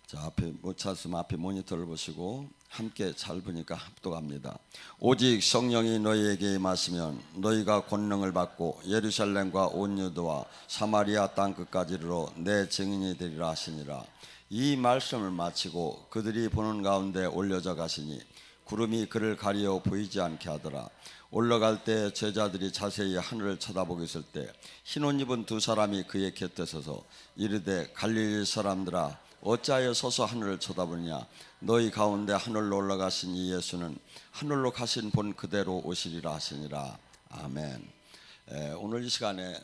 자, 앞에 못 찾으면 앞에 모니터를 보시고 함께 잘 보니까 합독합니다. 오직 성령이 너희에게 임하시면 너희가 권능을 받고 예루살렘과 온 유다와 사마리아 땅 끝까지 이르러 내 증인이 되리라 하시니라. 이 말씀을 마치고 그들이 보는 가운데 올려져 가시니 구름이 그를 가리어 보이지 않게 하더라. 올라갈 때 제자들이 자세히 하늘을 쳐다보고 있을 때 흰 옷 입은 두 사람이 그의 곁에 서서 이르되 갈릴리 사람들아 어찌하여 서서 하늘을 쳐다보느냐. 너희 가운데 하늘로 올라가신 이 예수는 하늘로 가신 본 그대로 오시리라 하시니라. 아멘. 오늘 이 시간에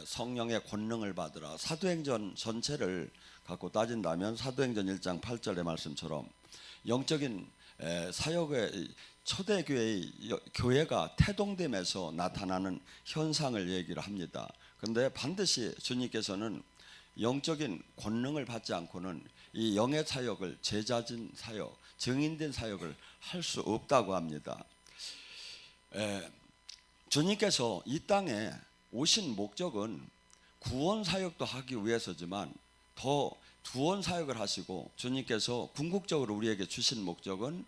성령의 권능을 받으라, 사도행전 전체를 갖고 따진다면 사도행전 1장 8절의 말씀처럼 영적인 사역의 초대교회의 교회가 태동됨에서 나타나는 현상을 얘기를 합니다. 그런데 반드시 주님께서는 영적인 권능을 받지 않고는 이 영의 사역을, 제자진 사역, 증인된 사역을 할 수 없다고 합니다. 주님께서 이 땅에 오신 목적은 구원 사역도 하기 위해서지만 더 구원 사역을 하시고 주님께서 궁극적으로 우리에게 주신 목적은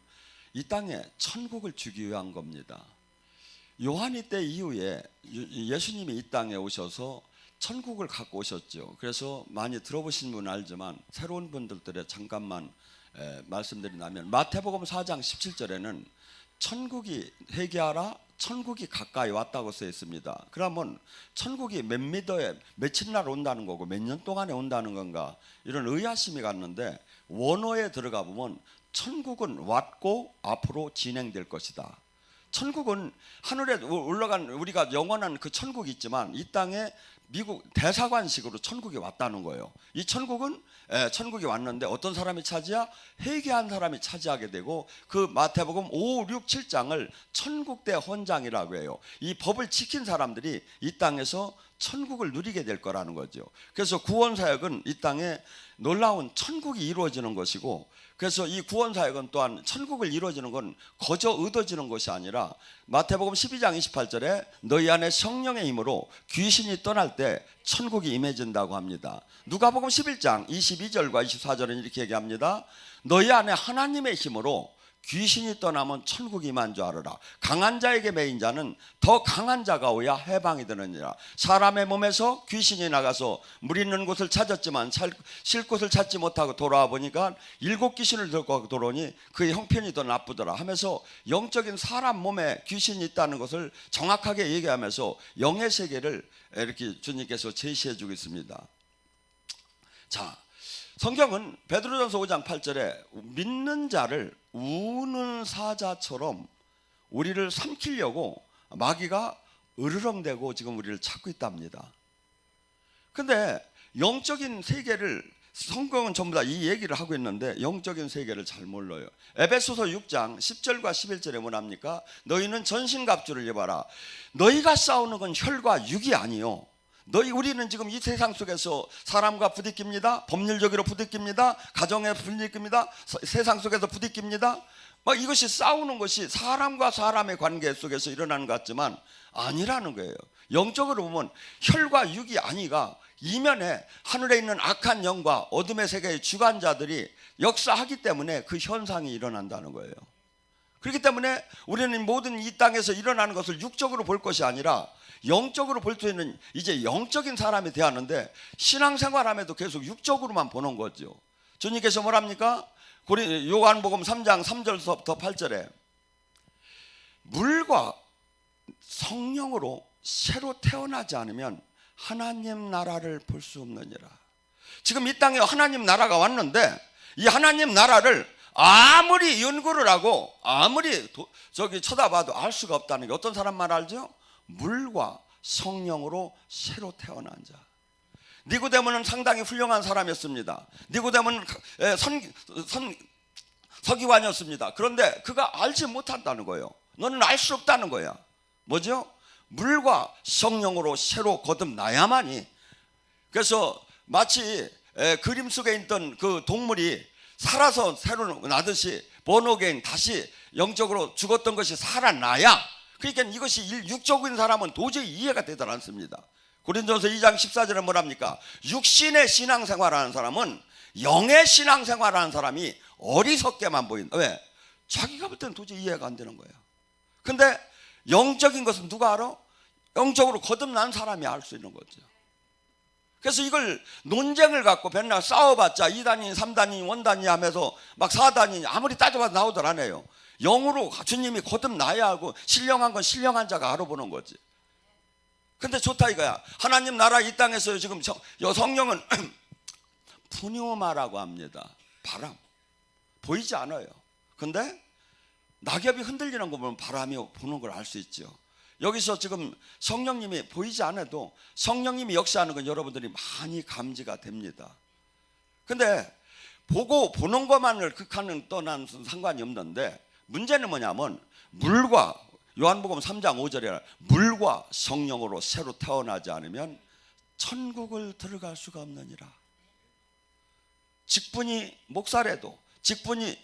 이 땅에 천국을 주기 위한 겁니다. 요한이 때 이후에 예수님이 이 땅에 오셔서 천국을 갖고 오셨죠. 그래서 많이 들어보신 분은 알지만 새로운 분들께 잠깐만 말씀드린다면 마태복음 4장 17절에는 천국이 회개하라, 천국이 가까이 왔다고 써 있습니다. 그러면 천국이 몇 미터에 며칠 날 온다는 거고 몇 년 동안에 온다는 건가, 이런 의아심이 갔는데 원어에 들어가 보면 천국은 왔고 앞으로 진행될 것이다. 천국은 하늘에 올라간 우리가 영원한 그 천국이 있지만 이 땅에 미국 대사관식으로 천국이 왔다는 거예요. 이 천국은 천국이 왔는데 어떤 사람이 차지야? 회개한 사람이 차지하게 되고, 그 마태복음 5, 6, 7장을 천국대 헌장이라고 해요. 이 법을 지킨 사람들이 이 땅에서 천국을 누리게 될 거라는 거죠. 그래서 구원사역은 이 땅에 놀라운 천국이 이루어지는 것이고, 그래서 이 구원사역은 또한 천국을 이루어지는 건 거저 얻어지는 것이 아니라 마태복음 12장 28절에 너희 안에 성령의 힘으로 귀신이 떠날 때 천국이 임해진다고 합니다. 누가복음 11장 22절과 24절은 이렇게 얘기합니다. 너희 안에 하나님의 힘으로 귀신이 떠나면 천국이 임한 줄 알아라. 강한 자에게 매인 자는 더 강한 자가 오야 해방이 되느니라. 사람의 몸에서 귀신이 나가서 물 있는 곳을 찾았지만 쉴 곳을 찾지 못하고 돌아와 보니까 7 귀신을 들고 돌아오니 그의 형편이 더 나쁘더라 하면서 영적인 사람 몸에 귀신이 있다는 것을 정확하게 얘기하면서 영의 세계를 이렇게 주님께서 제시해 주고 있습니다. 자, 성경은 베드로전서 5장 8절에 믿는 자를 우는 사자처럼 우리를 삼키려고 마귀가 으르렁대고 지금 우리를 찾고 있답니다. 근데 영적인 세계를 성경은 전부 다 이 얘기를 하고 있는데 영적인 세계를 잘 몰라요. 에베소서 6장 10절과 11절에 뭐랍니까? 너희는 전신갑주를 입어라. 너희가 싸우는 건 혈과 육이 아니요, 우리는 지금 이 세상 속에서 사람과 부딪힙니다. 법률적으로 부딪힙니다. 가정에 부딪힙니다. 세상 속에서 부딪힙니다. 이것이 싸우는 것이 사람과 사람의 관계 속에서 일어나는 것 같지만 아니라는 거예요. 영적으로 보면 혈과 육이 아니가 이면에 하늘에 있는 악한 영과 어둠의 세계의 주관자들이 역사하기 때문에 그 현상이 일어난다는 거예요. 그렇기 때문에 우리는 모든 이 땅에서 일어나는 것을 육적으로 볼 것이 아니라 영적으로 볼 수 있는 이제 영적인 사람이 되었는데, 신앙생활하면도 계속 육적으로만 보는 거죠. 주님께서 뭐랍니까? 요한복음 3장 3절부터 8절에 물과 성령으로 새로 태어나지 않으면 하나님 나라를 볼 수 없느니라. 지금 이 땅에 하나님 나라가 왔는데 이 하나님 나라를 아무리 연구를 하고 아무리 쳐다봐도 알 수가 없다는 게 어떤 사람 말 알죠? 물과 성령으로 새로 태어난 자. 니고데모는 상당히 훌륭한 사람이었습니다. 니고데모는 서기관이었습니다. 그런데 그가 알지 못한다는 거예요. 너는 알 수 없다는 거야. 뭐죠? 물과 성령으로 새로 거듭나야만이. 그래서 마치 그림 속에 있던 그 동물이 살아서 새로 나듯이 번호갱 다시 영적으로 죽었던 것이 살아나야, 그러니까 이것이 육적인 사람은 도저히 이해가 되지 않습니다. 고린도전서 2장 14절에 뭐랍니까? 육신의 신앙생활하는 사람은 영의 신앙생활하는 사람이 어리석게만 보인다. 왜? 자기가 볼 때는 도저히 이해가 안 되는 거예요. 근데 영적인 것은 누가 알아? 영적으로 거듭난 사람이 알 수 있는 거죠. 그래서 이걸 논쟁을 갖고 맨날 싸워봤자 2단이 3단이 원단이 하면서 막 4단이 아무리 따져봐도 나오들 안 해요. 영으로 주님이 거듭나야 하고 신령한 건 신령한 자가 알아보는 거지. 근데 좋다 이거야. 하나님 나라 이 땅에서 지금 성령은 푸뉴마라고 합니다. 바람. 보이지 않아요. 근데 낙엽이 흔들리는 거 보면 바람이 부는 걸 알 수 있죠. 여기서 지금 성령님이 보이지 않아도 성령님이 역사하는 건 여러분들이 많이 감지가 됩니다. 근데 보는 것만을 극하는 떠난 상관이 없는데 문제는 뭐냐면 물과 요한복음 3장 5절에 물과 성령으로 새로 태어나지 않으면 천국을 들어갈 수가 없느니라. 직분이 목사래도 직분이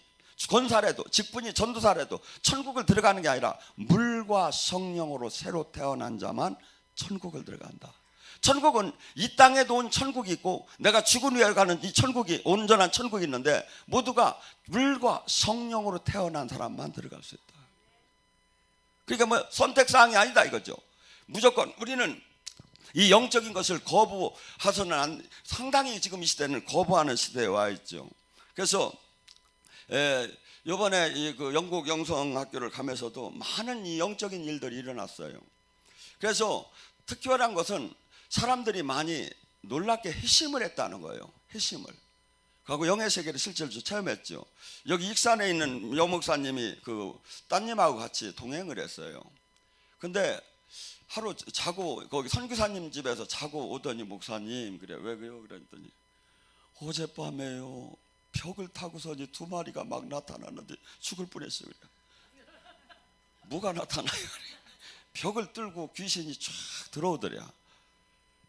권사래도 직분이 전도사래도 천국을 들어가는 게 아니라 물과 성령으로 새로 태어난 자만 천국을 들어간다. 천국은 이 땅에도 온 천국이 있고 내가 죽은 후에 가는 이 천국이 온전한 천국이 있는데 모두가 물과 성령으로 태어난 사람만 들어갈 수 있다. 그러니까 뭐 선택사항이 아니다 이거죠. 무조건 우리는 이 영적인 것을 거부해서는 상당히 지금 이 시대는 거부하는 시대에 와 있죠. 그래서 이번에 그 영국 영성학교를 가면서도 많은 이 영적인 일들이 일어났어요. 그래서 특별한 것은 사람들이 많이 놀랍게 회심을 했다는 거예요. 회심을. 그리고 영의 세계를 실제로 체험했죠. 여기 익산에 있는 여목사님이 그 따님하고 같이 동행을 했어요. 근데 하루 자고 거기 선교사님 집에서 자고 오더니 목사님 그래 왜 그래요? 그랬더니 어젯밤에요. 벽을 타고서니 2마리가 막 나타나는데 죽을 뻔했어요. 뭐가 나타나요? 벽을 뚫고 귀신이 쫙 들어오더랴.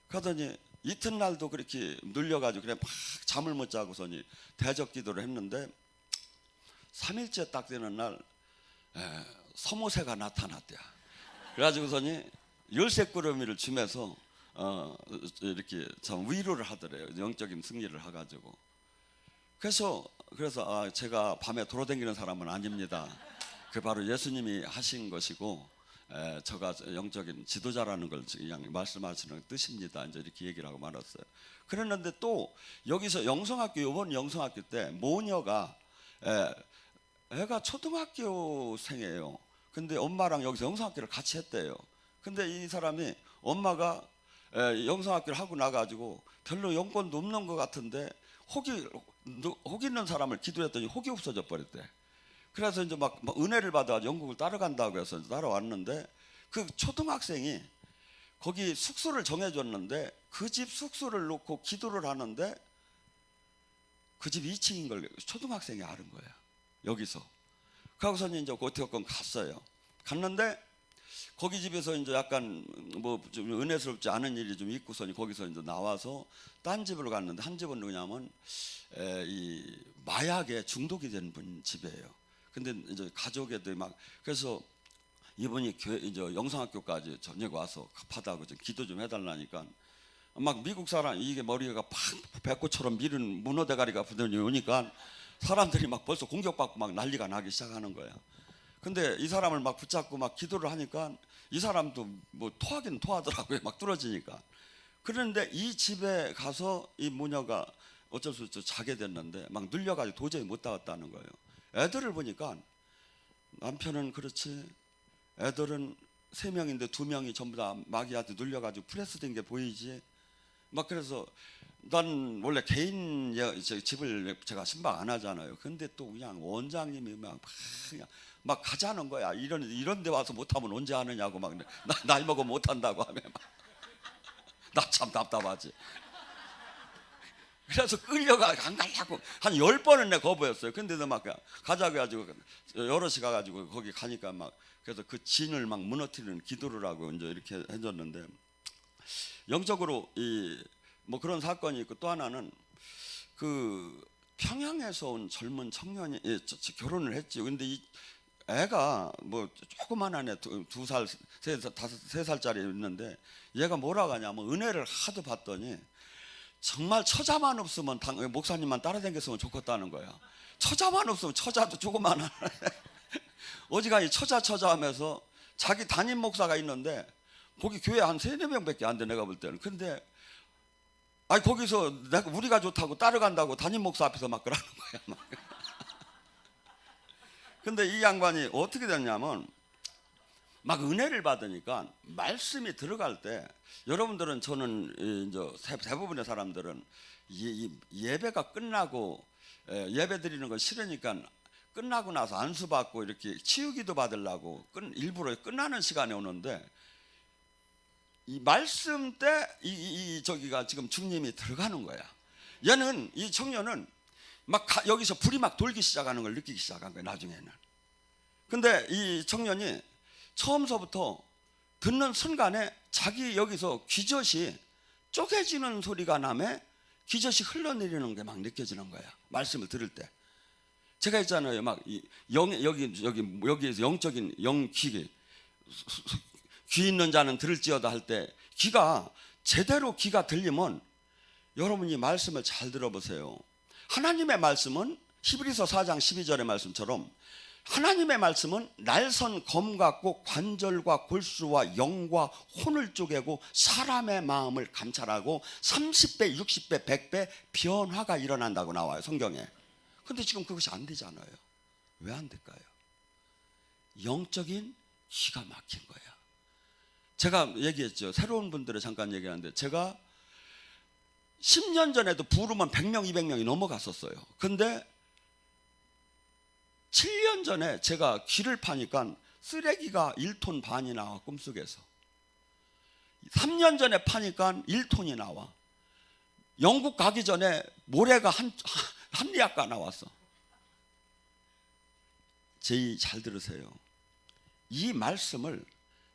그러더니 이튿날도 그렇게 눌려가지고 그냥 막 잠을 못 자고서니 대적 기도를 했는데 3일째 딱 되는 날 서모새가 나타났대요. 그래가지고서니 열쇠꾸러미를 주면서 이렇게 참 위로를 하더래요. 영적인 승리를 해가지고. 그래서 제가 밤에 돌아다니는 사람은 아닙니다. 그 바로 예수님이 하신 것이고 저가 영적인 지도자라는 걸 그냥 말씀하시는 뜻입니다. 이제 이렇게 얘기를 하고 말았어요. 그랬는데 또 여기서 영성학교 이번 영성학교 때 모녀가 애가 초등학교생이에요. 근데 엄마랑 여기서 영성학교를 같이 했대요. 근데 이 사람이 엄마가 영성학교를 하고 나가지고 별로 영권도 없는 것 같은데 혹 있는 사람을 기도했더니 혹이 없어져 버렸대. 그래서 이제 막 은혜를 받아 영국을 따라간다고 해서 따라왔는데 그 초등학생이 거기 숙소를 정해줬는데 그 집 숙소를 놓고 기도를 하는데 그 집 2층인 걸 초등학생이 아는 거야. 여기서. 그러고서 이제 고태역권 갔어요. 갔는데 거기 집에서 이제 약간 뭐 좀 은혜스럽지 않은 일이 좀 있고서니 거기서 이제 나와서 딴 집으로 갔는데 한 집은 뭐냐면 이 마약에 중독이 된 분 집이에요. 근데 이제 가족애들 막 그래서 이분이 교회 이제 영성학교까지 저녁 와서 급하다고 좀 기도 좀 해달라니까 막 미국 사람 이게 머리가 팍 배꼽처럼 밀은 문어 대가리가 부더니 오니까 사람들이 막 벌써 공격받고 막 난리가 나기 시작하는 거야. 근데 이 사람을 막 붙잡고 막 기도를 하니까 이 사람도 뭐 토하긴 토하더라고요. 막 뚫어지니까. 그런데 이 집에 가서 이 모녀가 어쩔 수 없이 자게 됐는데 막 눌려가지고 도저히 못 나갔다는 거예요. 애들을 보니까 남편은 그렇지 애들은 3명인데 2명이 전부 다 마귀한테 눌려가지고 프레스된 게 보이지. 막 그래서 난 원래 개인 집을 제가 신방 안 하잖아요. 근데 또 그냥 원장님이 막 가자는 거야. 이런 데 와서 못하면 언제 하느냐고 막 나이 먹으면 못한다고 하면 나 참 답답하지. 그래서 끌려가 안 가려고 한 10번은 내 거부했어요. 근데도 막 가자고 해가지고 여럿이 가가지고 거기 가니까 막 그래서 그 진을 막 무너뜨리는 기도를 하고 이제 이렇게 해줬는데 영적으로 이 뭐 그런 사건이 있고 또 하나는 그 평양에서 온 젊은 청년이 결혼을 했지. 근데 이 애가 뭐 조그만한 애 2살, 3살짜리 있는데 얘가 뭐라고 하냐면 은혜를 하도 받더니 정말 처자만 없으면 목사님만 따라다녔으면 좋겠다는 거야. 처자만 없으면 처자도 조그만 하네. 어지간히 처자 하면서 자기 담임 목사가 있는데 거기 교회 한 3-4명밖에 안 돼, 내가 볼 때는. 근데 거기서 우리가 좋다고 따라간다고 담임 목사 앞에서 막 그러는 거야. 막. 근데 이 양반이 어떻게 됐냐면 막 은혜를 받으니까 말씀이 들어갈 때, 여러분들은, 저는 이제 대부분의 사람들은 예배가 끝나고 예배 드리는 거 싫으니까 끝나고 나서 안수 받고 이렇게 치유기도 받으려고 일부러 끝나는 시간에 오는데, 이 말씀 때 저기가 지금 주님이 들어가는 거야. 얘는, 이 청년은 막 여기서 불이 막 돌기 시작하는 걸 느끼기 시작한 거야, 나중에는. 근데 이 청년이 처음서부터 듣는 순간에 자기 여기서 귀젓이 쪼개지는 소리가 나며 귀젓이 흘러내리는 게 막 느껴지는 거야, 말씀을 들을 때. 제가 있잖아요, 막 여기에서 영적인 귀 있는 자는 들을지어다 할 때, 귀가 제대로 귀가 들리면, 여러분이 말씀을 잘 들어보세요. 하나님의 말씀은 히브리서 4장 12절의 말씀처럼, 하나님의 말씀은 날선 검 같고 관절과 골수와 영과 혼을 쪼개고 사람의 마음을 감찰하고 30배, 60배, 100배 변화가 일어난다고 나와요, 성경에. 근데 지금 그것이 안 되잖아요. 왜 안 될까요? 영적인 기가 막힌 거야. 제가 얘기했죠. 새로운 분들을 잠깐 얘기하는데, 제가 10년 전에도 부르면 100명, 200명이 넘어갔었어요. 근데 7년 전에 제가 귀를 파니까 쓰레기가 1톤 반이 나와, 꿈속에서. 3년 전에 파니까 1톤이 나와. 영국 가기 전에 모래가 한 리아가 나왔어. 잘 들으세요. 이 말씀을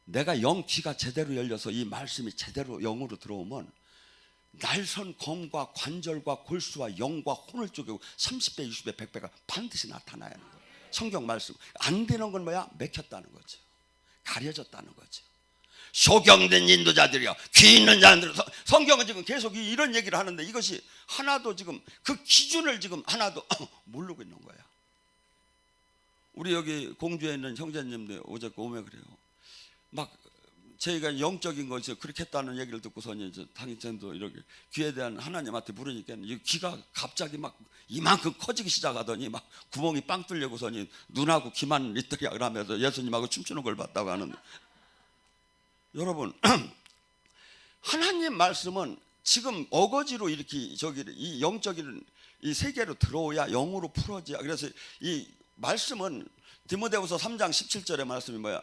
내가 귀가 제대로 열려서 이 말씀이 제대로 영으로 들어오면 날선 검과 관절과 골수와 영과 혼을 쪼개고 30배, 60배, 100배가 반드시 나타나야 하는 거예요. 성경 말씀. 안 되는 건 뭐야? 맥혔다는 거죠. 가려졌다는 거죠. 소경된 인도자들이여, 귀 있는 자들은. 성경은 지금 계속 이런 얘기를 하는데, 이것이 하나도 지금 그 기준을 지금 하나도 모르고 있는 거야. 우리 여기 공주에 있는 형제님들 어저께 오면 그래요. 막 저희가 영적인 것이 그렇게 했다는 얘기를 듣고서는 이제 당신도 이렇게 귀에 대한 하나님한테 물으니까 귀가 갑자기 막 이만큼 커지기 시작하더니 막 구멍이 빵 뚫려고서니 눈하고 귀만 있더라 그러면서 예수님하고 춤추는 걸 봤다고 하는데, 여러분, 하나님 말씀은 지금 어거지로 이렇게 이 영적인 이 세계로 들어오야 영으로 풀어져야. 그래서 이 말씀은 디모데후서 3장 17절의 말씀이 뭐야?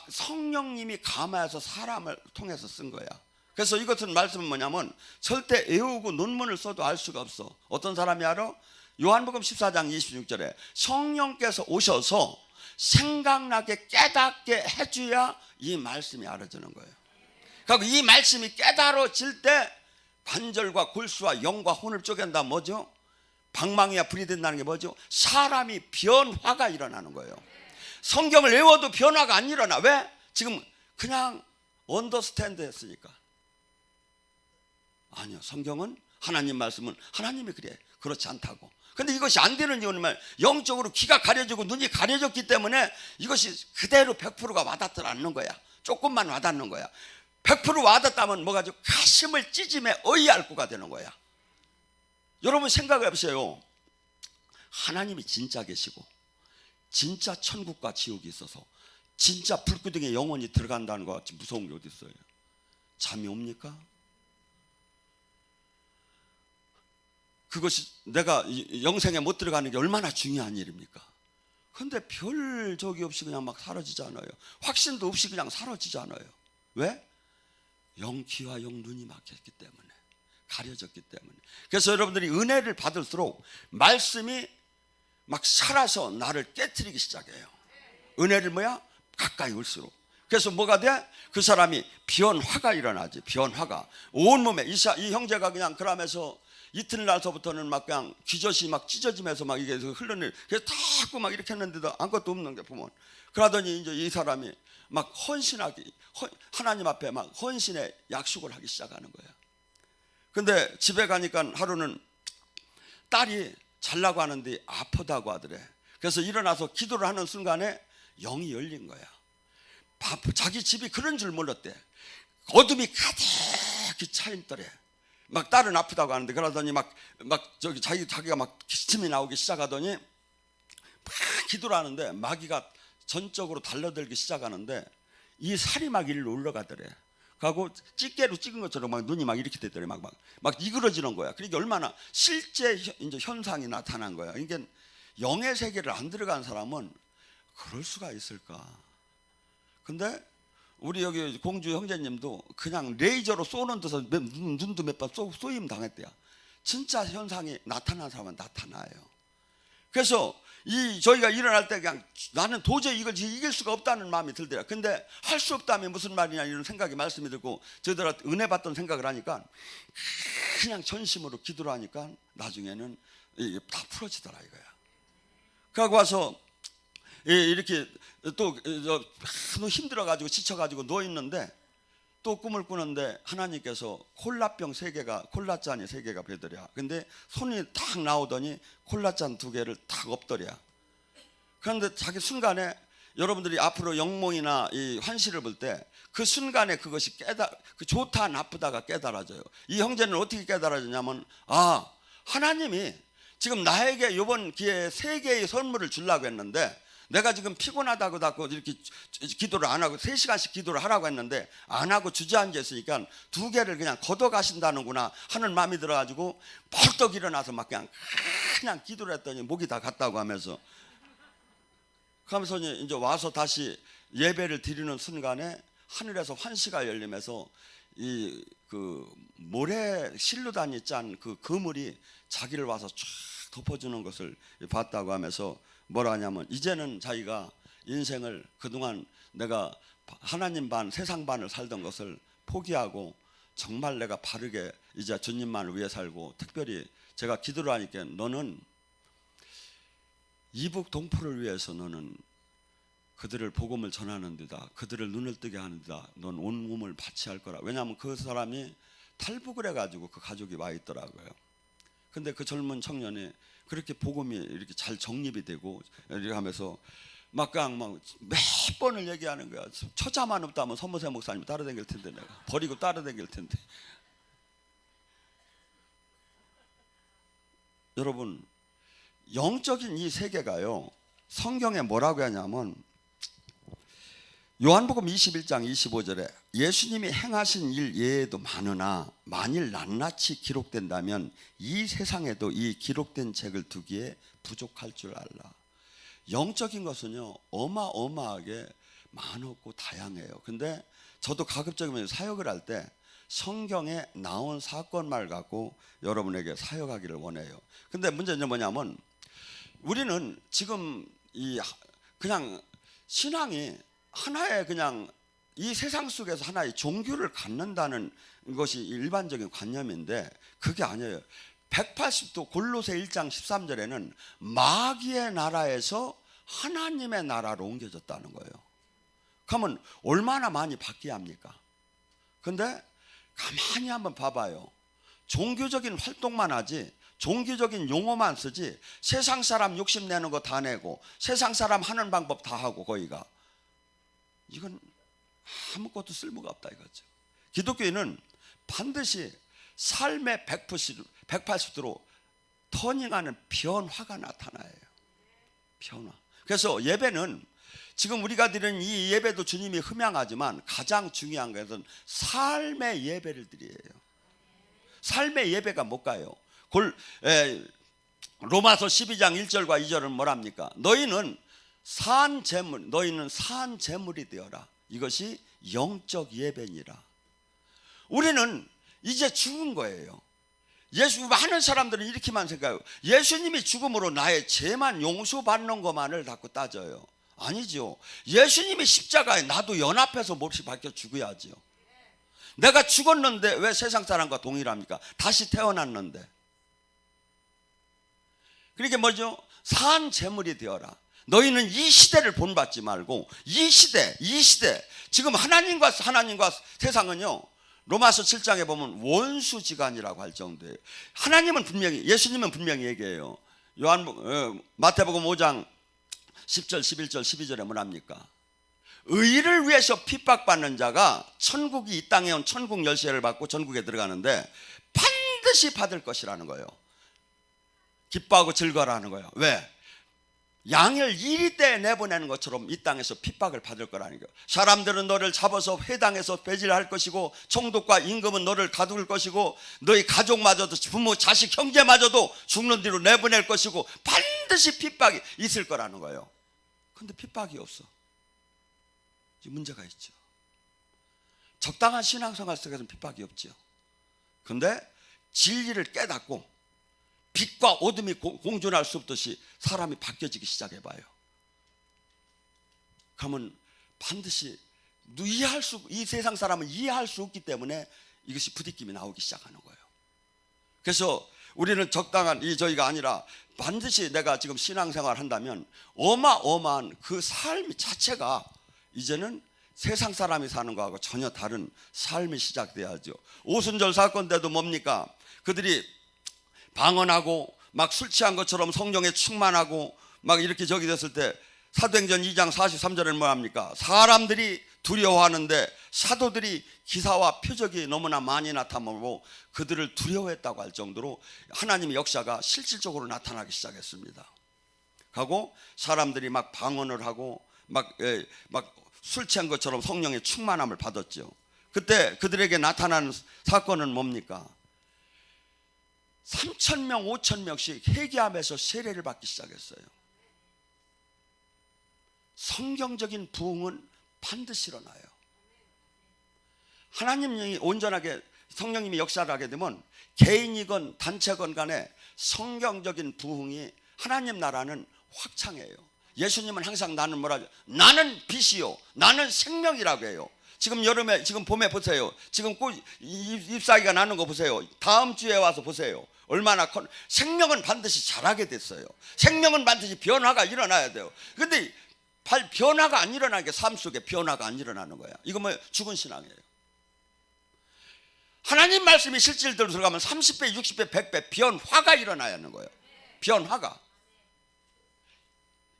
성령님이 감화해서 사람을 통해서 쓴 거야. 그래서 이것은 말씀은 뭐냐면 절대 외우고 논문을 써도 알 수가 없어. 어떤 사람이 알아? 요한복음 14장 26절에 성령께서 오셔서 생각나게 깨닫게 해줘야 이 말씀이 알아지는 거예요. 그리고 이 말씀이 깨달아질 때 관절과 골수와 영과 혼을 쪼갠다. 뭐죠? 방망이와 불이 된다는 게 뭐죠? 사람이 변화가 일어나는 거예요. 성경을 외워도 변화가 안 일어나. 왜? 지금 그냥 언더스탠드 했으니까. 아니요, 성경은, 하나님 말씀은 하나님이 그래, 그렇지 않다고. 근데 이것이 안 되는 이유는 뭐야? 영적으로 귀가 가려지고 눈이 가려졌기 때문에 이것이 그대로 100%가 와닿지 않는 거야. 조금만 와닿는 거야. 100% 와닿다면 뭐가 죠? 가슴을 찢으며 어이알구가 되는 거야. 여러분 생각해 보세요. 하나님이 진짜 계시고 진짜 천국과 지옥이 있어서 진짜 불구덩이에 영혼이 들어간다는 것 같이 무서운 게 어디 있어요? 잠이 옵니까? 그것이 내가 영생에 못 들어가는 게 얼마나 중요한 일입니까? 그런데 별 적이 없이 그냥 막 사라지잖아요. 확신도 없이 그냥 사라지잖아요. 왜? 영귀와 영눈이 막혔기 때문에, 가려졌기 때문에. 그래서 여러분들이 은혜를 받을수록 말씀이 막 살아서 나를 깨트리기 시작해요. 은혜를 뭐야? 가까이 올수록. 그래서 뭐가 돼? 그 사람이 변화가 일어나지. 변화가 온몸에. 이 형제가 그냥 그러면서 이튿날서부터는 막 그냥 귀젓이 막 찢어지면서 막 이게 흘러내. 그래서 자꾸 막 이렇게 했는데도 아무것도 없는 게 보면. 그러더니 이제 이 사람이 막 헌신하기, 하나님 앞에 막 헌신의 약속을 하기 시작하는 거야. 근데 집에 가니까 하루는 딸이 잘라고 하는데 아프다고 하더래. 그래서 일어나서 기도를 하는 순간에 영이 열린 거야. 자기 집이 그런 줄 몰랐대. 어둠이 가득히 차있더래. 막 딸은 아프다고 하는데, 그러더니 막 자기가 막 기침이 나오기 시작하더니 막 기도를 하는데 마귀가 전적으로 달려들기 시작하는데 이 살이 막 일로 올라가더래. 하고 집게로 찍은 것처럼 막 눈이 막 이렇게 되더래. 막 이그러지는 거야. 그러니까 얼마나 실제 이제 현상이 나타난 거야. 이게 영의 세계를 안 들어간 사람은 그럴 수가 있을까? 근데 우리 여기 공주 형제님도 그냥 레이저로 쏘는 듯이 눈도 몇 번 쏘임 당했대요. 진짜 현상이 나타난 사람은 나타나요. 그래서 저희가 일어날 때 그냥 나는 도저히 이걸 이길 수가 없다는 마음이 들더라. 근데 할 수 없다면 무슨 말이냐 이런 생각이 말씀이 들고, 저희들한테 은혜 받던 생각을 하니까 그냥 전심으로 기도를 하니까 나중에는 이게 다 풀어지더라 이거야. 그러고 와서 이렇게 또 너무 힘들어가지고 지쳐가지고 누워있는데 또 꿈을 꾸는데 하나님께서 콜라병 3개가, 콜라잔이 3개가 되더랴. 근데 손이 탁 나오더니 콜라잔 2개를 탁 엎더랴. 그런데 자기 순간에 여러분들이 앞으로 영몽이나 이 환시를 볼 때 그 순간에 그것이 그 좋다 나쁘다가 깨달아져요. 이 형제는 어떻게 깨달아졌냐면, 하나님이 지금 나에게 이번 기회에 3개의 선물을 주려고 했는데, 내가 지금 피곤하다고 이렇게 기도를 안 하고 3시간씩 기도를 하라고 했는데 안 하고 주저앉아 있으니까 2개를 그냥 걷어가신다는구나 하는 마음이 들어가지고 벌떡 일어나서 막 그냥 기도를 했더니 목이 다 갔다고 하면서 이제 와서 다시 예배를 드리는 순간에 하늘에서 환시가 열리면서 그 모래 실루단이 짠 그 그물이 자기를 와서 쫙 덮어주는 것을 봤다고 하면서 뭐라 하냐면, 이제는 자기가 인생을 그동안 내가 하나님 반 세상 반을 살던 것을 포기하고 정말 내가 바르게 이제 주님만을 위해 살고, 특별히 제가 기도를 하니까 너는 이북 동포를 위해서 너는 그들을 복음을 전하는 데다, 그들을 눈을 뜨게 하는 데다 넌 온 몸을 바치할 거라. 왜냐하면 그 사람이 탈북을 해가지고 그 가족이 와 있더라고요. 근데 그 젊은 청년이 그렇게 복음이 이렇게 잘 정립이 되고 이렇게 하면서 막 몇 번을 얘기하는 거야. 처자만 없다면 서무세 목사님 따라다닐 텐데, 내가 버리고 따라다닐 텐데. 여러분, 영적인 이 세계가요, 성경에 뭐라고 하냐면 요한복음 21장 25절에 예수님이 행하신 일 예에도 많으나 만일 낱낱이 기록된다면 이 세상에도 이 기록된 책을 두기에 부족할 줄 알라. 영적인 것은요 어마어마하게 많고 다양해요. 근데 저도 가급적이면 사역을 할 때 성경에 나온 사건만 갖고 여러분에게 사역하기를 원해요. 근데 문제는 뭐냐면, 우리는 지금 그냥 신앙이 하나의 그냥 이 세상 속에서 하나의 종교를 갖는다는 것이 일반적인 관념인데 그게 아니에요. 180도 골로새 1장 13절에는 마귀의 나라에서 하나님의 나라로 옮겨졌다는 거예요. 그러면 얼마나 많이 바뀌어야 합니까? 근데 가만히 한번 봐봐요. 종교적인 활동만 하지, 종교적인 용어만 쓰지, 세상 사람 욕심내는 거 다 내고 세상 사람 하는 방법 다 하고 거기가, 이건 아무것도 쓸모가 없다 이거죠. 기독교인은 반드시 삶의 180도로 터닝하는 변화가 나타나요. 변화. 그래서 예배는 지금 우리가 드리는 이 예배도 주님이 흠양하지만 가장 중요한 것은 삶의 예배를 드려요. 삶의 예배가 뭘까요? 로마서 12장 1절과 2절은 뭐랍니까? 너희는 산 제물이 되어라. 이것이 영적 예배니라. 우리는 이제 죽은 거예요. 많은 사람들은 이렇게만 생각해요. 예수님이 죽음으로 나의 죄만 용서받는 것만을 자꾸 따져요. 아니죠. 예수님이 십자가에 나도 연합해서 몹시 박혀 죽어야지요. 내가 죽었는데 왜 세상 사람과 동일합니까? 다시 태어났는데. 그러니까 뭐죠? 산 제물이 되어라. 너희는 이 시대를 본받지 말고 이 시대 지금 하나님과 세상은요 로마서 7장에 보면 원수지간이라고 할 정도예요. 하나님은 분명히, 예수님은 분명히 얘기해요. 마태복음 5장 10절 11절 12절에 뭐랍니까? 의를 위해서 핍박받는 자가 천국이 이 땅에 온 천국 열쇠를 받고 전국에 들어가는데 반드시 받을 것이라는 거예요. 기뻐하고 즐거워하는 거예요. 왜? 양을 이리 때 내보내는 것처럼 이 땅에서 핍박을 받을 거라는 거예요. 사람들은 너를 잡아서 회당에서 배질할 것이고 총독과 임금은 너를 가둘 것이고 너희 가족마저도 부모 자식 형제마저도 죽는 뒤로 내보낼 것이고 반드시 핍박이 있을 거라는 거예요. 근데 핍박이 없어. 문제가 있죠. 적당한 신앙생활 속에서는 핍박이 없죠. 근데 진리를 깨닫고 빛과 어둠이 공존할 수 없듯이 사람이 바뀌어지기 시작해봐요. 그러면 반드시 이 세상 사람은 이해할 수 없기 때문에 이것이 부딪힘이 나오기 시작하는 거예요. 그래서 우리는 적당한 저희가 아니라 반드시 내가 지금 신앙생활 한다면 어마어마한 그 삶 자체가 이제는 세상 사람이 사는 거하고 전혀 다른 삶이 시작돼야죠. 오순절 사건 때도 뭡니까? 그들이 방언하고 막 술 취한 것처럼 성령에 충만하고 막 이렇게 저기 됐을 때 사도행전 2장 43절에는 뭐합니까? 사람들이 두려워하는데 사도들이 기사와 표적이 너무나 많이 나타나고 그들을 두려워했다고 할 정도로 하나님의 역사가 실질적으로 나타나기 시작했습니다. 하고 사람들이 막 방언을 하고 막 술 취한 것처럼 성령의 충만함을 받았죠. 그때 그들에게 나타난 사건은 뭡니까? 3,000명 5,000명씩 회개하면서 세례를 받기 시작했어요. 성경적인 부흥은 반드시 일어나요. 하나님이 온전하게 성령님이 역사를 하게 되면 개인이건 단체건 간에 성경적인 부흥이, 하나님 나라는 확창해요. 예수님은 항상 나는 뭐라죠? 나는 빛이요 나는 생명이라고 해요. 지금 여름에, 지금 봄에 보세요. 지금 꽃 잎사귀가 나는 거 보세요. 다음 주에 와서 보세요. 얼마나 생명은 반드시 자라게 됐어요. 생명은 반드시 변화가 일어나야 돼요. 근데 변화가 안 일어나게, 삶 속에 변화가 안 일어나는 거야. 이거 뭐 죽은 신앙이에요. 하나님 말씀이 실질대로 들어가면 30배, 60배, 100배 변화가 일어나야 하는 거예요. 변화가.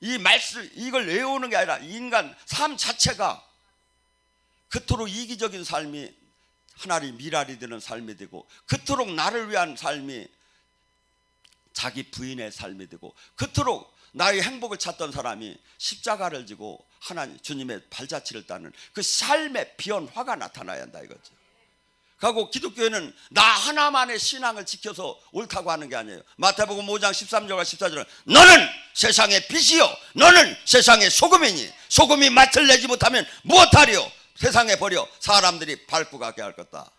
이 말씀, 이걸 외우는 게 아니라 인간 삶 자체가 그토록 이기적인 삶이 하나님 미랄이 되는 삶이 되고, 그토록 나를 위한 삶이 자기 부인의 삶이 되고, 그토록 나의 행복을 찾던 사람이 십자가를 지고 하나님 주님의 발자취를 따는 그 삶의 변화가 나타나야 한다 이거죠. 그리고 기독교회는 나 하나만의 신앙을 지켜서 옳다고 하는 게 아니에요. 마태복음 5장 13절과 14절은 너는 세상의 빛이요 너는 세상의 소금이니 소금이 맛을 내지 못하면 무엇하리요? 세상에 버려 사람들이 밟고 가게 할 것다.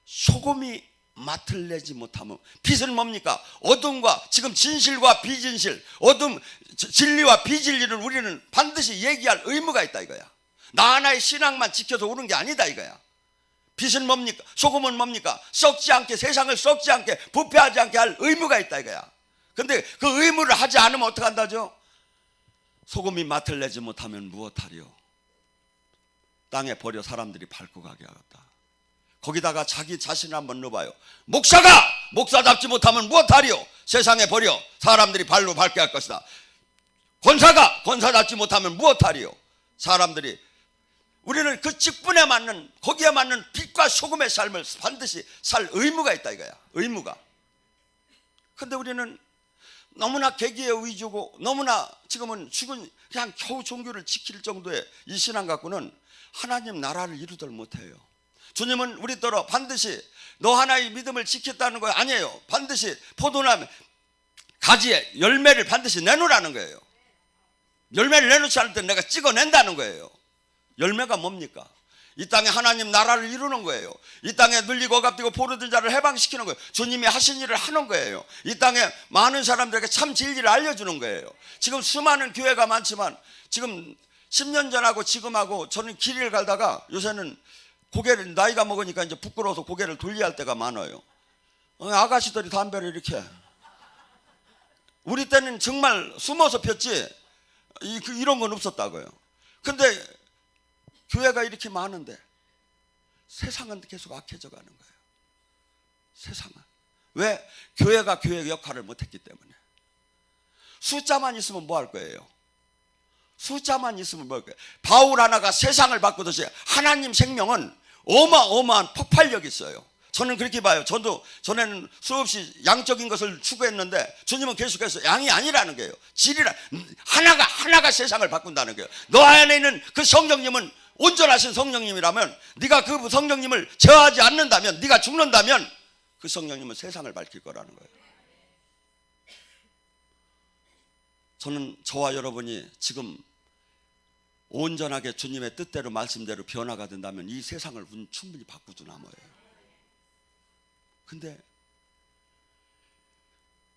소금이 맛을 내지 못하면, 빛은 뭡니까? 어둠과 지금 진실과 비진실, 어둠, 진리와 비진리를 우리는 반드시 얘기할 의무가 있다 이거야. 나 하나의 신앙만 지켜서 오는 게 아니다 이거야. 빛은 뭡니까? 소금은 뭡니까? 썩지 않게, 세상을 썩지 않게, 부패하지 않게 할 의무가 있다 이거야. 근데 그 의무를 하지 않으면 어떡한다죠? 소금이 맛을 내지 못하면 무엇하리요? 땅에 버려 사람들이 밟고 가게 하겠다. 거기다가 자기 자신을 한번 넣어봐요. 목사가 목사답지 못하면 무엇하리요? 세상에 버려 사람들이 발로 밟게 할 것이다. 권사가 권사답지 못하면 무엇하리요? 사람들이. 우리는 그 직분에 맞는, 거기에 맞는 빛과 소금의 삶을 반드시 살 의무가 있다 이거야. 의무가. 근데 우리는 너무나 계기에 위주고, 너무나 지금은 죽은 그냥 겨우 종교를 지킬 정도의 이 신앙 갖고는 하나님 나라를 이루들 못해요. 주님은 우리더러 반드시 너 하나의 믿음을 지켰다는 거 아니에요. 반드시 포도나무 가지에 열매를 반드시 내놓으라는 거예요. 열매를 내놓지 않을 때 내가 찍어낸다는 거예요. 열매가 뭡니까? 이 땅에 하나님 나라를 이루는 거예요. 이 땅에 눌리고 억압되고 포로된 자를 해방시키는 거예요. 주님이 하신 일을 하는 거예요. 이 땅에 많은 사람들에게 참 진리를 알려주는 거예요. 지금 수많은 교회가 많지만 지금 10년 전하고 지금하고 저는 길을 가다가 요새는 고개를, 나이가 먹으니까 이제 부끄러워서 고개를 돌려야 할 때가 많아요. 아가씨들이 담배를 이렇게, 우리 때는 정말 숨어서 폈지 이런 건 없었다고요. 근데 교회가 이렇게 많은데 세상은 계속 악해져 가는 거예요. 세상은. 왜? 교회가 교회의 역할을 못했기 때문에. 숫자만 있으면 뭐 할 거예요? 숫자만 있으면 뭐 할 거예요? 바울 하나가 세상을 바꾸듯이 하나님 생명은 어마어마한 폭발력이 있어요. 저는 그렇게 봐요. 저도 전에는 수없이 양적인 것을 추구했는데 주님은 계속해서 양이 아니라는 거예요. 질이라. 하나가 세상을 바꾼다는 거예요. 너 안에 있는 그 성령님은 온전하신 성령님이라면, 네가 그 성령님을 제어하지 않는다면, 네가 죽는다면 그 성령님은 세상을 밝힐 거라는 거예요. 저는 저와 여러분이 지금 온전하게 주님의 뜻대로 말씀대로 변화가 된다면 이 세상을 충분히 바꾸도 남아요. 근데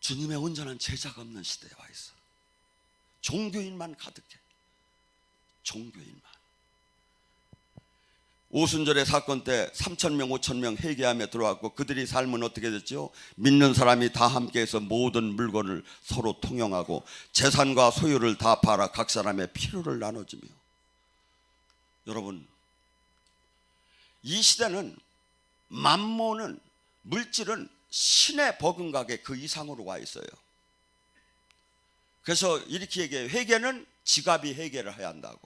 주님의 온전한 제자가 없는 시대에 와 있어. 종교인만 가득해. 종교인만. 오순절의 사건 때 3,000명 5,000명 회개하며 들어왔고, 그들이 삶은 어떻게 됐죠? 믿는 사람이 다 함께해서 모든 물건을 서로 통용하고 재산과 소유를 다 팔아 각 사람의 필요를 나눠주며. 여러분, 이 시대는 만몬은, 물질은 신의 버금가게 그 이상으로 와 있어요. 그래서 이렇게 얘기해요. 회개는 지갑이 회개를 해야 한다고.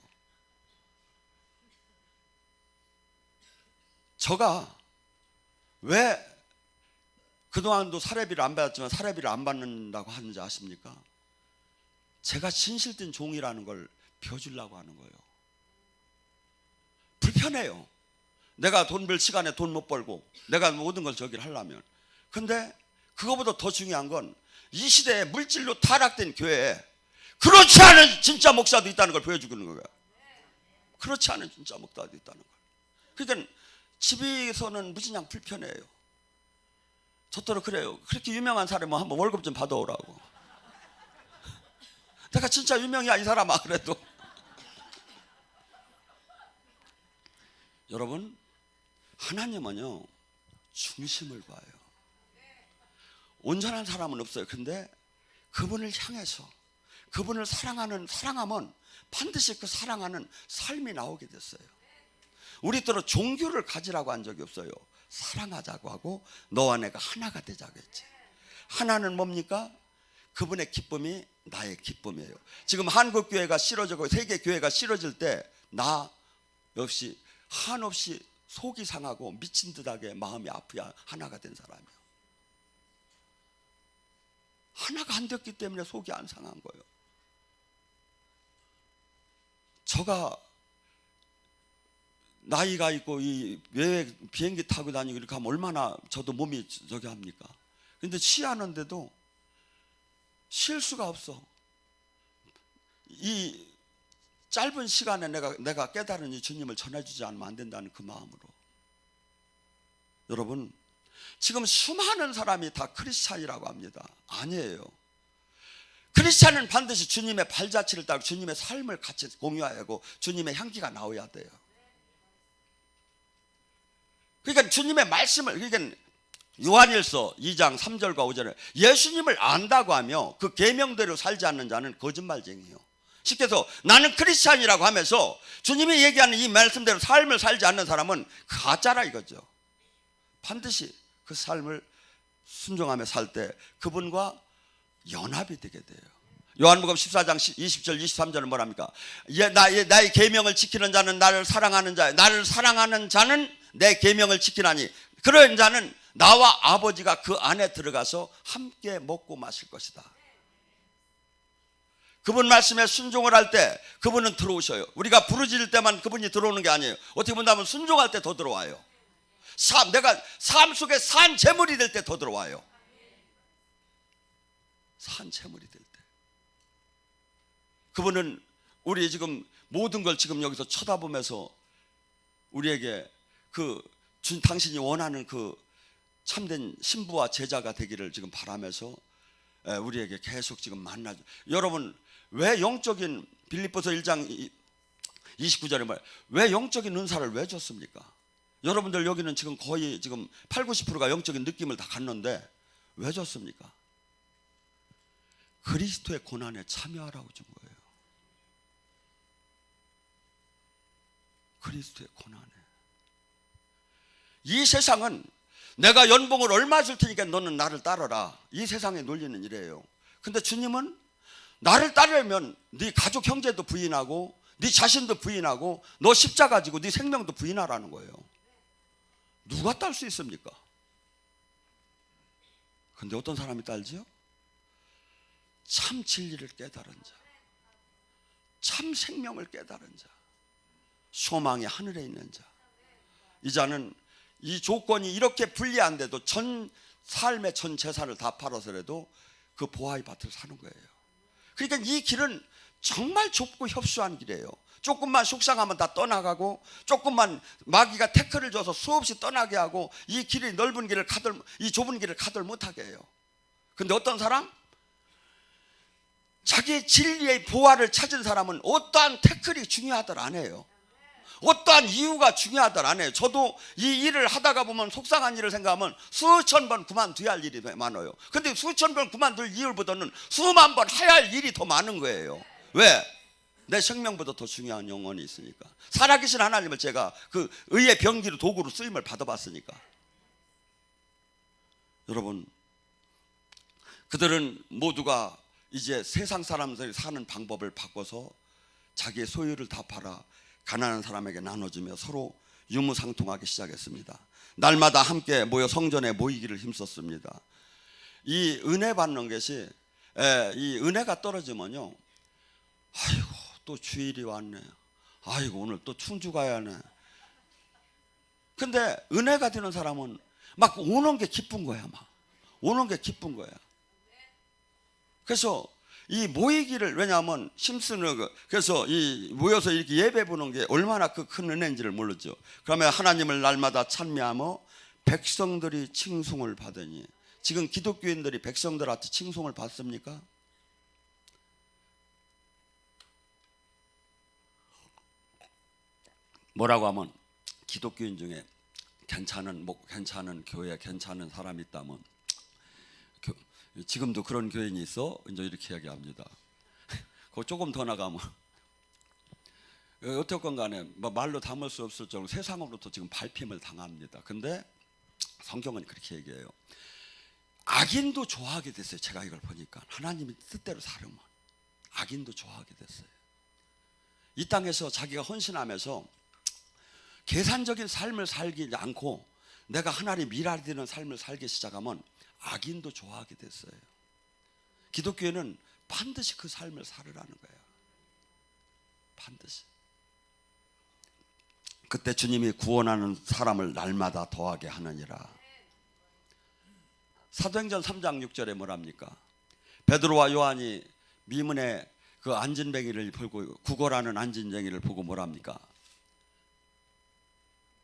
저가 왜 그동안도 사례비를 안 받았지만 사례비를 안 받는다고 하는지 아십니까? 제가 진실된 종이라는 걸 벼주려고 하는 거예요. 불편해요. 내가 돈 벌 시간에 돈 못 벌고 내가 모든 걸 저기를 하려면. 근데 그거보다 더 중요한 건 이 시대에 물질로 타락된 교회에 그렇지 않은 진짜 목사도 있다는 걸 보여주는 거예요. 그렇지 않은 진짜 목사도 있다는 걸. 그러니까 집에서는 무진장 불편해요. 저더러 그래요. 그렇게 유명한 사람은 한번 월급 좀 받아오라고. 내가 진짜 유명이야 이 사람아. 그래도 여러분, 하나님은요 중심을 봐요. 온전한 사람은 없어요. 근데 그분을 향해서 그분을 사랑하면 반드시 그 사랑하는 삶이 나오게 됐어요. 우리 때로 종교를 가지라고 한 적이 없어요. 사랑하자고 하고 너와 내가 하나가 되자고 했지. 하나는 뭡니까? 그분의 기쁨이 나의 기쁨이에요. 지금 한국교회가 싫어지고 세계교회가 싫어질 때 나 역시 한없이 속이 상하고 미친 듯하게 마음이 아프야 하나가 된 사람이에요. 하나가 안 됐기 때문에 속이 안 상한 거예요. 저가 나이가 있고 이 외외 비행기 타고 다니고 이렇게 하면 얼마나 저도 몸이 저기 합니까? 근데 취하는데도 쉴 수가 없어. 이 짧은 시간에 내가 깨달은 이 주님을 전해주지 않으면 안 된다는 그 마음으로. 여러분, 지금 수많은 사람이 다 크리스찬이라고 합니다. 아니에요. 크리스찬은 반드시 주님의 발자취를 따르고 주님의 삶을 같이 공유해야 하고 주님의 향기가 나와야 돼요. 그러니까 주님의 말씀을, 그러니까 요한일서 2장 3절과 5절에 예수님을 안다고 하며 그 계명대로 살지 않는 자는 거짓말쟁이에요. 쉽게 해서 나는 크리스찬이라고 하면서 주님이 얘기하는 이 말씀대로 삶을 살지 않는 사람은 가짜라 이거죠. 반드시 그 삶을 순종하며 살 때 그분과 연합이 되게 돼요. 요한복음 14장 20절 23절은 뭐랍니까? 나의 계명을 지키는 자는 나를 사랑하는 자예요. 나를 사랑하는 자는 내 계명을 지키나니 그런 자는 나와 아버지가 그 안에 들어가서 함께 먹고 마실 것이다. 그분 말씀에 순종을 할 때 그분은 들어오셔요. 우리가 부르짖을 때만 그분이 들어오는 게 아니에요. 어떻게 본다면 순종할 때 더 들어와요. 내가 삶 속에 산 제물이 될 때 더 들어와요. 산 제물이 될 때. 그분은 우리 지금 모든 걸 지금 여기서 쳐다보면서 우리에게 당신이 원하는 그 참된 신부와 제자가 되기를 지금 바라면서 우리에게 계속 지금 만나죠. 여러분, 왜 영적인 빌립보서 1장 29절에 말이에요. 왜 영적인 은사를 왜 줬습니까? 여러분들 여기는 지금 거의 지금 80~90%가 영적인 느낌을 다 갖는데 왜 줬습니까? 그리스도의 고난에 참여하라고 준 거예요. 그리스도의 고난에. 이 세상은 내가 연봉을 얼마 줄 테니까 너는 나를 따르라. 이 세상의 논리는 이래요. 근데 주님은 나를 따르려면 네 가족 형제도 부인하고 네 자신도 부인하고 너 십자가 지고 네 생명도 부인하라는 거예요. 누가 딸 수 있습니까? 근데 어떤 사람이 딸지요? 참 진리를 깨달은 자, 참 생명을 깨달은 자, 소망이 하늘에 있는 자. 이 자는 이 조건이 이렇게 불리한데도 전 삶의 전 재산을 다 팔아서라도 그 보아의 밭을 사는 거예요. 그러니까 이 길은 정말 좁고 협소한 길이에요. 조금만 속상하면 다 떠나가고, 조금만 마귀가 태클을 줘서 수없이 떠나게 하고, 이 길이 넓은 길을 이 좁은 길을 가들 못하게 해요. 근데 어떤 사람? 자기의 진리의 보화를 찾은 사람은 어떠한 태클이 중요하들 안 해요. 어떠한 이유가 중요하들 안 해요. 저도 이 일을 하다가 보면 속상한 일을 생각하면 수천 번 그만둬야 할 일이 많아요. 근데 수천 번 그만둘 이유보다는 수만 번 해야 할 일이 더 많은 거예요. 왜? 내 생명보다 더 중요한 영혼이 있으니까. 살아계신 하나님을 제가 그 의의 병기로 도구로 쓰임을 받아봤으니까. 여러분, 그들은 모두가 이제 세상 사람들이 사는 방법을 바꿔서 자기의 소유를 다 팔아 가난한 사람에게 나눠주며 서로 유무상통하기 시작했습니다. 날마다 함께 모여 성전에 모이기를 힘썼습니다. 이 은혜 받는 것이, 이 은혜가 떨어지면요, 아이고 또 주일이 왔네, 아이고 오늘 또 충주 가야 하네. 근데 은혜가 되는 사람은 막 오는 게 기쁜 거야. 막 오는 게 기쁜 거야. 그래서 이 모이기를, 왜냐하면 심슨을, 그래서 이 모여서 이렇게 예배 보는 게 얼마나 그 큰 은혜인지를 모르죠. 그러면 하나님을 날마다 찬미하며 백성들이 칭송을 받으니, 지금 기독교인들이 백성들한테 칭송을 받습니까? 뭐라고 하면 기독교인 중에 괜찮은 교회, 괜찮은 사람이 있다면, 지금도 그런 교인이 있어? 이제 이렇게 이야기합니다. 그 조금 더 나가면 어떻건 간에 말로 담을 수 없을 정도로 세상으로부터 지금 밟힘을 당합니다. 근데 성경은 그렇게 얘기해요. 악인도 좋아하게 됐어요. 제가 이걸 보니까 하나님이 뜻대로 살으면 악인도 좋아하게 됐어요. 이 땅에서 자기가 헌신하면서 계산적인 삶을 살지 않고 내가 하나님 미랄되는 삶을 살기 시작하면 악인도 좋아하게 됐어요. 기독교에는 반드시 그 삶을 살으라는 거예요. 반드시. 그때 주님이 구원하는 사람을 날마다 더하게 하느니라. 사도행전 3장 6절에 뭐랍니까? 베드로와 요한이 미문에 그 안진뱅이를 보고, 구걸하는 안진뱅이를 보고 뭐랍니까?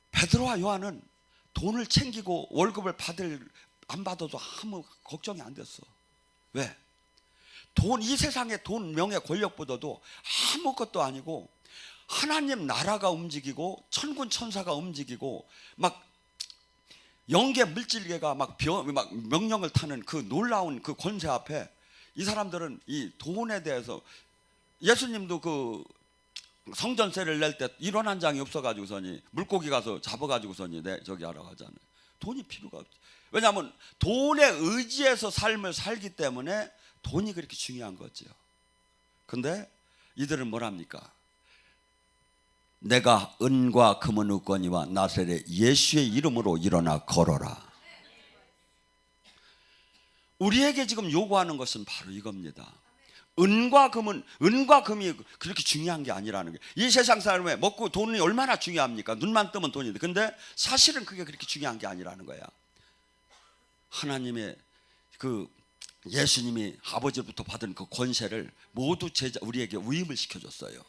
베드로와 요한은 돈을 챙기고 월급을 안 받아도 아무 걱정이 안 됐어. 왜? 이 세상의 돈, 명예, 권력보다도 아무것도 아니고 하나님 나라가 움직이고 천군 천사가 움직이고 막 영계 물질계가 막 명령을 타는 그 놀라운 그 권세 앞에 이 사람들은 이 돈에 대해서, 예수님도 그 성전세를 낼 때 1원 한 장이 없어가지고서니 물고기 가서 잡아가지고서니 저기 하러 가잖아요. 돈이 필요가 없지. 왜냐하면 돈에 의지해서 삶을 살기 때문에 돈이 그렇게 중요한 거죠. 근데 이들은 뭐랍니까? 내가 은과 금은 없거니와 나사렛 예수의 이름으로 일어나 걸어라. 우리에게 지금 요구하는 것은 바로 이겁니다. 은과 금이 그렇게 중요한 게 아니라는 거예요. 이 세상 사람에 먹고 돈이 얼마나 중요합니까? 눈만 뜨면 돈인데. 근데 사실은 그게 그렇게 중요한 게 아니라는 거야. 하나님의 그 예수님이 아버지로부터 받은 그 권세를 모두 우리에게 위임을 시켜줬어요.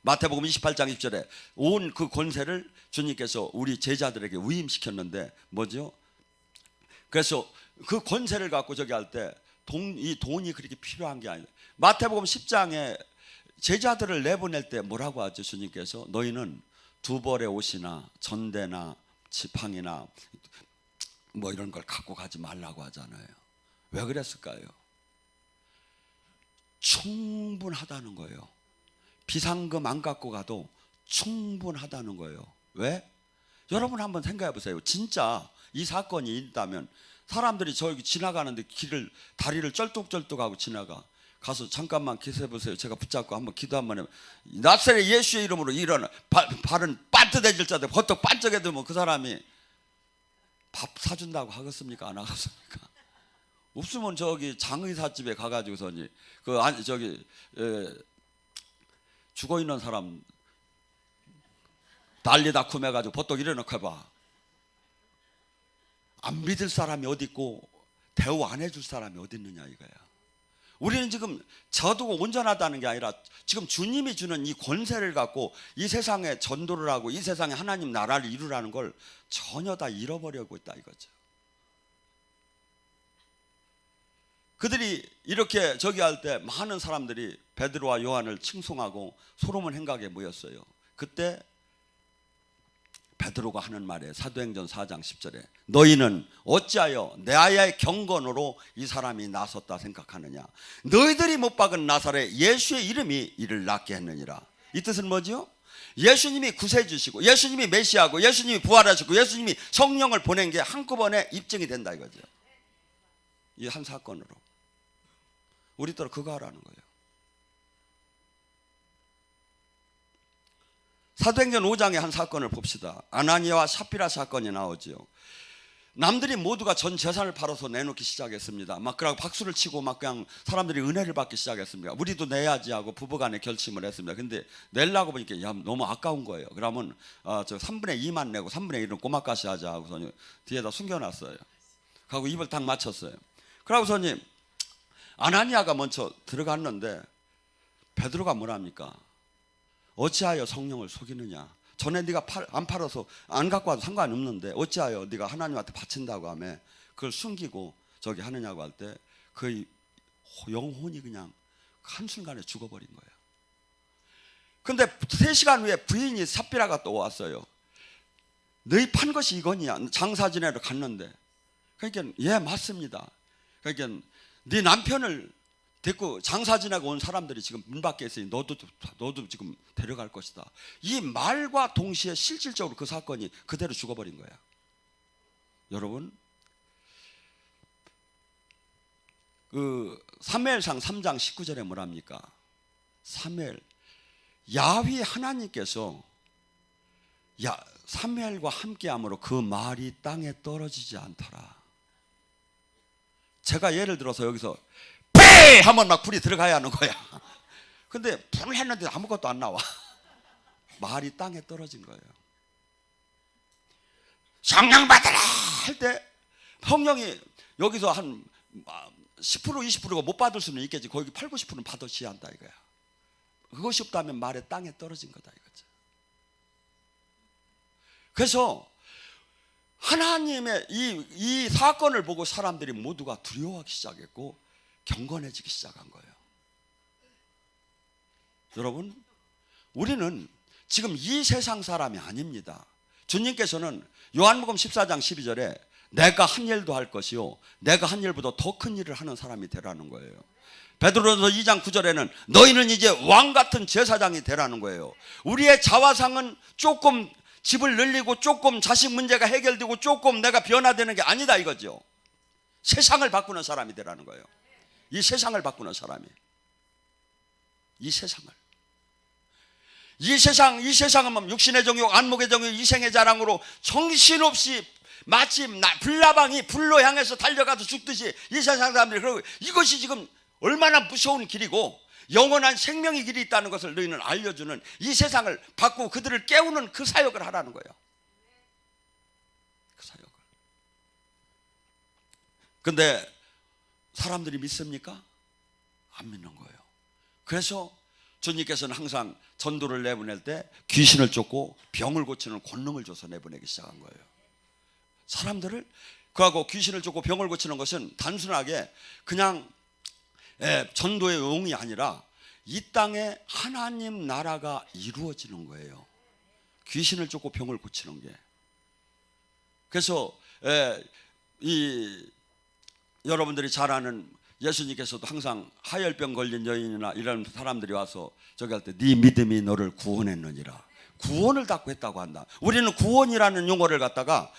마태복음 28장 20절에 온 그 권세를 주님께서 우리 제자들에게 위임시켰는데 뭐죠? 그래서 그 권세를 갖고 저기 할 때 이 돈이 그렇게 필요한 게 아니에요. 마태복음 10장에 제자들을 내보낼 때 뭐라고 하죠? 주님께서 너희는 두 벌의 옷이나 전대나 지팡이나 뭐 이런 걸 갖고 가지 말라고 하잖아요. 왜 그랬을까요? 충분하다는 거예요. 비상금 안 갖고 가도 충분하다는 거예요. 왜? 여러분 한번 생각해 보세요. 진짜 이 사건이 있다면 사람들이 저기 지나가는데 다리를 쩔뚝쩔뚝하고 지나가. 가서 잠깐만 기도해 보세요. 제가 붙잡고 한번 기도 한번 해요. 나사렛 예수의 이름으로 일어나. 발은 반듯해질 자들 버떡 반짝해도 그 사람이 밥 사준다고 하겠습니까? 안 하겠습니까? 없으면 저기 장의사집에 가가지고서니 죽어 있는 사람 난리다 쿰해가지고 버떡 일어나고 해봐. 안 믿을 사람이 어디 있고 대우 안 해줄 사람이 어디 있느냐 이거야. 우리는 지금 저도 온전하다는 게 아니라 지금 주님이 주는 이 권세를 갖고 이 세상에 전도를 하고 이 세상에 하나님 나라를 이루라는 걸 전혀 다 잃어버리고 있다 이거죠. 그들이 이렇게 저기 할 때 많은 사람들이 베드로와 요한을 칭송하고 소로몬 행각에 모였어요. 그때 베드로가 하는 말에 사도행전 4장 10절에 너희는 어찌하여 내 아야의 경건으로 이 사람이 나섰다 생각하느냐. 너희들이 못 박은 나사렛 예수의 이름이 이를 낫게 했느니라. 이 뜻은 뭐죠? 예수님이 구세해 주시고 예수님이 메시아고 예수님이 부활하시고 예수님이 성령을 보낸 게 한꺼번에 입증이 된다 이거죠. 이 한 사건으로 우리도 그거 하라는 거예요. 사도행전 5장의 한 사건을 봅시다. 아나니아와 삽비라 사건이 나오죠. 남들이 모두가 전 재산을 팔아서 내놓기 시작했습니다. 막 그러고 박수를 치고 막 그냥 사람들이 은혜를 받기 시작했습니다. 우리도 내야지 하고 부부간에 결심을 했습니다. 근데 내려고 보니까 야, 너무 아까운 거예요. 그러면 저 3분의 2만 내고 3분의 1은 꼬막가시 하자 하고서 뒤에다 숨겨놨어요. 하고 입을 딱 맞췄어요. 그러고서니 아나니아가 먼저 들어갔는데 베드로가 뭐랍니까? 어찌하여 성령을 속이느냐. 전에 네가 안 팔아서 안 갖고 와도 상관없는데 어찌하여 네가 하나님한테 바친다고 하며 그걸 숨기고 저기 하느냐고 할 때 그 영혼이 그냥 한순간에 죽어버린 거예요. 근데 3시간 후에 부인이 삽비라가 또 왔어요. 너희 판 것이 이거냐. 장사 지내러 갔는데. 그러니까 예 맞습니다. 그러니까 네 남편을 데리고 장사 지나고 온 사람들이 지금 문 밖에 있으니 너도 지금 데려갈 것이다. 이 말과 동시에 실질적으로 그 사건이 그대로 죽어버린 거야. 여러분, 그 사무엘상 3장 19절에 뭐랍니까? 사무엘 야훼 하나님께서 사무엘과 함께함으로 그 말이 땅에 떨어지지 않더라. 제가 예를 들어서 여기서 배! 하면 막 불이 들어가야 하는 거야. 근데 불을 했는데 아무것도 안 나와. 말이 땅에 떨어진 거예요. 성령 받으라 할 때 성령이 여기서 한 10% 20%가 못 받을 수는 있겠지. 거기 8, 90%는 받으셔야 한다 이거야. 그것이 없다면 말에 땅에 떨어진 거다 이거죠. 그래서 하나님의 이 사건을 보고 사람들이 모두가 두려워하기 시작했고 경건해지기 시작한 거예요. 여러분, 우리는 지금 이 세상 사람이 아닙니다. 주님께서는 요한복음 14장 12절에 내가 한 일도 할 것이요 내가 한 일보다 더 큰 일을 하는 사람이 되라는 거예요. 베드로전서 2장 9절에는 너희는 이제 왕같은 제사장이 되라는 거예요. 우리의 자화상은 조금 집을 늘리고 조금 자식 문제가 해결되고 조금 내가 변화되는 게 아니다 이거죠. 세상을 바꾸는 사람이 되라는 거예요. 이 세상을 바꾸는 사람이. 이 세상은 뭐 육신의 정욕, 안목의 정욕, 이생의 자랑으로 정신없이 마치 불나방이 불로 향해서 달려가도 죽듯이 이 세상 사람들이 그러고 이것이 지금 얼마나 무서운 길이고 영원한 생명의 길이 있다는 것을 너희는 알려주는 이 세상을 바꾸고 그들을 깨우는 그 사역을 하라는 거예요. 그 사역을. 근데 사람들이 믿습니까? 안 믿는 거예요. 그래서 주님께서는 항상 전도를 내보낼 때 귀신을 쫓고 병을 고치는 권능을 줘서 내보내기 시작한 거예요. 사람들을 그하고 귀신을 쫓고 병을 고치는 것은 단순하게 그냥 전도의 용이 아니라 이 땅에 하나님 나라가 이루어지는 거예요. 귀신을 쫓고 병을 고치는 게. 그래서 여러분들이 잘 아는 예수님께서도 항상 하열병 걸린 여인이나 이런 사람들이 와서 저기 할 때 네 믿음이 너를 구원했느니라. 구원을 닫고 했다고 한다. 우리는 구원이라는 용어를 갖다가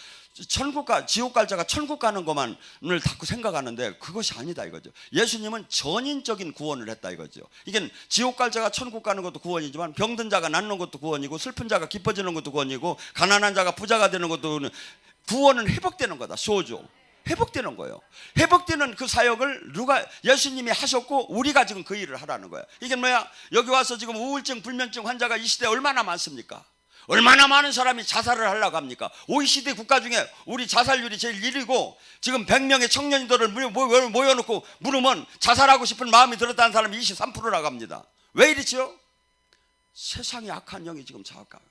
천국과 지옥 갈 자가 천국 가는 것만을 자꾸 생각하는데 그것이 아니다 이거죠. 예수님은 전인적인 구원을 했다 이거죠. 이게 지옥 갈 자가 천국 가는 것도 구원이지만 병든 자가 낫는 것도 구원이고 슬픈 자가 기뻐지는 것도 구원이고 가난한 자가 부자가 되는 것도 구원은 회복되는 거다. 소조 회복되는 거예요. 회복되는 그 사역을 누가 예수님이 하셨고 우리가 지금 그 일을 하라는 거예요. 이게 뭐야? 여기 와서 지금 우울증 불면증 환자가 이 시대에 얼마나 많습니까? 얼마나 많은 사람이 자살을 하려고 합니까? OECD 국가 중에 우리 자살률이 제일 1위고 지금 100명의 청년들을 모여놓고 물으면 자살하고 싶은 마음이 들었다는 사람이 23%라고 합니다. 왜 이렇지요? 세상이 악한 영이 지금 자극하고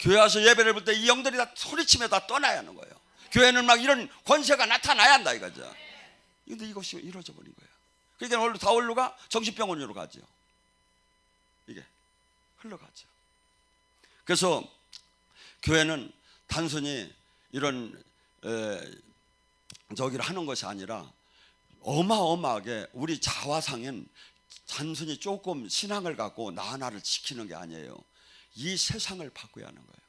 교회 와서 예배를 볼 때 이 영들이 다 소리치며 다 떠나야 하는 거예요. 교회는 막 이런 권세가 나타나야 한다 이거죠. 근데 이것이 이루어져 버린 거예요. 그러니까 다 어디로 가? 정신병원으로 가죠. 이게 흘러가죠. 그래서 교회는 단순히 이런 저기를 하는 것이 아니라 어마어마하게 우리 자화상엔 단순히 조금 신앙을 갖고 나 하나를 지키는 게 아니에요. 이 세상을 바꿔야 하는 거예요.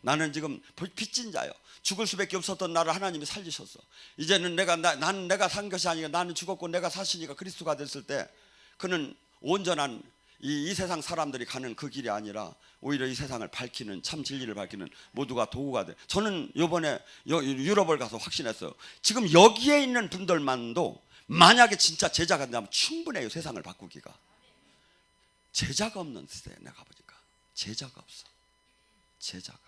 나는 지금 빚진 자요. 죽을 수밖에 없었던 나를 하나님이 살리셨어. 이제는 나는 내가 산 것이 아니라 나는 죽었고 내가 사시니까 그리스도가 됐을 때 그는 온전한 이 세상 사람들이 가는 그 길이 아니라 오히려 이 세상을 밝히는 참 진리를 밝히는 모두가 도구가 돼. 저는 이번에 유럽을 가서 확신했어요. 지금 여기에 있는 분들만도 만약에 진짜 제자가 된다면 충분해요. 세상을 바꾸기가. 제자가 없는 시대에 내가 보니까 제자가 없어. 제자가.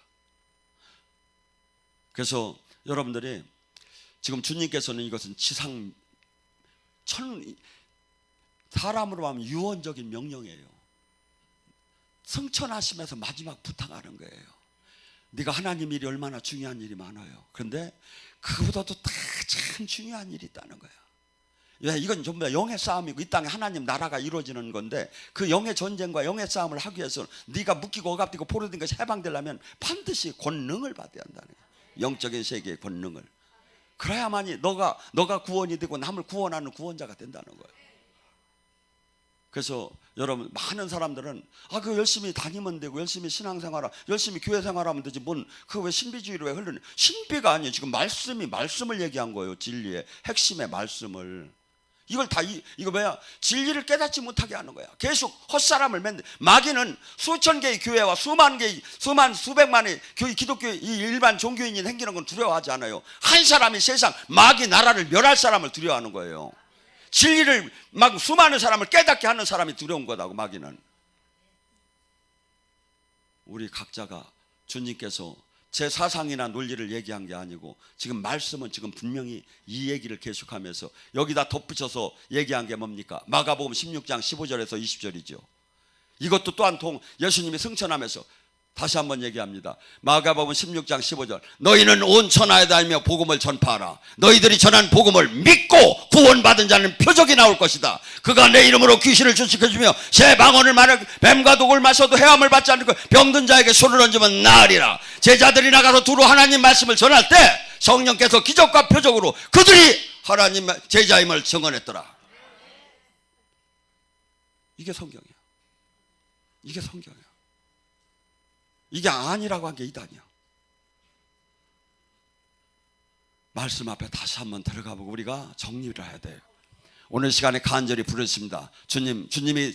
그래서 여러분들이 지금 주님께서는 이것은 사람으로 하면 유언적인 명령이에요. 승천하시면서 마지막 부탁하는 거예요. 네가 하나님 일이 얼마나 중요한 일이 많아요. 그런데 그보다도 다 참 중요한 일이 있다는 거예요. 왜? 이건 전부 다 영의 싸움이고 이 땅에 하나님 나라가 이루어지는 건데 그 영의 전쟁과 영의 싸움을 하기 위해서 네가 묶이고 억압되고 포로된 것이 해방되려면 반드시 권능을 받아야 한다는 거예요. 영적인 세계의 권능을. 그래야만이 너가 구원이 되고 남을 구원하는 구원자가 된다는 거예요. 그래서 여러분 많은 사람들은 그 열심히 다니면 되고 열심히 신앙생활하고 열심히 교회 생활하면 되지 뭔 그 왜 신비주의로 왜 흐르니? 신비가 아니에요. 지금 말씀을 얘기한 거예요. 진리의 핵심의 말씀을. 이걸 다 이거 뭐야? 진리를 깨닫지 못하게 하는 거야. 계속 헛사람을 맨날. 마귀는 수천 개의 교회와 수백만의 기독교 이 일반 종교인이 생기는 건 두려워하지 않아요. 한 사람이 세상 마귀 나라를 멸할 사람을 두려워하는 거예요. 진리를 막 수많은 사람을 깨닫게 하는 사람이 두려운 거다고. 마귀는. 우리 각자가 주님께서 제 사상이나 논리를 얘기한 게 아니고 지금 말씀은 지금 분명히 이 얘기를 계속하면서 여기다 덧붙여서 얘기한 게 뭡니까? 마가복음 16장 15절에서 20절이죠. 이것도 또한 예수님이 승천하면서 다시 한번 얘기합니다. 마가복음 16장 15절. 너희는 온 천하에 다니며 복음을 전파하라. 너희들이 전한 복음을 믿고 구원받은 자는 표적이 나올 것이다. 그가 내 이름으로 귀신을 출시켜주며 새 방언을 말하고 뱀과 독을 마셔도 해함을 받지 않고 병든 자에게 손을 얹으면 나으리라. 제자들이 나가서 두루 하나님 말씀을 전할 때 성령께서 기적과 표적으로 그들이 하나님 제자임을 증언했더라. 이게 성경이야. 이게 성경이야. 이게 아니라고 한 게 이단이야. 말씀 앞에 다시 한번 들어가보고 우리가 정리를 해야 돼요. 오늘 시간에 간절히 부르십니다. 주님이